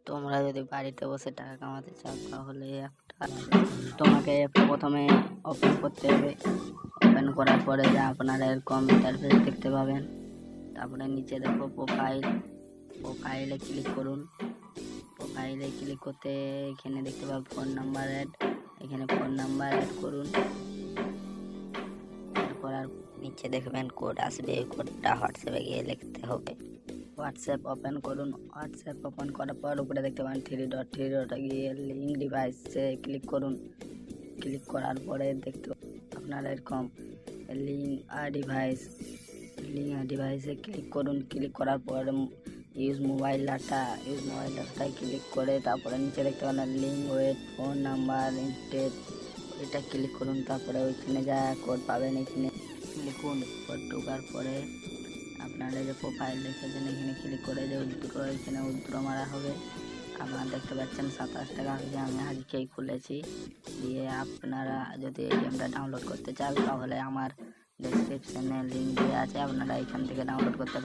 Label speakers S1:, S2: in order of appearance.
S1: তোমরা যদি বাড়িতে বসে টাকা কামাতে চাও তাহলে তোমাকে প্রথমে ওপেন করতে হবে। ওপেন করার পরে আপনারা এরকম ইন্টারফেস দেখতে পাবেন। তারপরে নিচে দেখো প্রোফাইলে ক্লিক করুন। প্রোফাইলে ক্লিক করতে এখানে দেখতে পাবেন ফোন নাম্বার অ্যাড, এখানে ফোন নাম্বার অ্যাড করুন। অ্যাড করার নিচে দেখবেন কোড আসবে, কোডটা হোয়াটসঅ্যাপে গিয়ে লিখতে হবে। হোয়াটসঅ্যাপ ওপেন করুন। হোয়াটসঅ্যাপ ওপেন করার পর উপরে দেখতে পাবেন থ্রি ডটে গিয়ে লিঙ্ক ডিভাইসে ক্লিক করুন। ক্লিক করার পরে দেখতে আপনারা এরকম লিঙ্ক ডিভাইসে ক্লিক করুন। ক্লিক করার পর ইউজ মোবাইল ডাটায় ক্লিক করে তারপরে নিচে দেখতে পাবেন link wait phone number intend, এটা ক্লিক করুন। তারপরে ওইখানে যা কোড পাবেন এখানে লিখুন। কোড ঢোকার পরে আপনারা যে প্রোফাইল লিখেছেন এখানে ক্লিক করে যে এখানে উইথড্র মারা হবে। আপনারা দেখতে পাচ্ছেন 27 টাকা হয়েছে। আমি আজকেই খুলেছি। দিয়ে আপনারা যদি এই গেমটা ডাউনলোড করতে চান তাহলে আমার ডেসক্রিপশনে লিঙ্ক দেওয়া আছে, আপনারা এখান থেকে ডাউনলোড করতে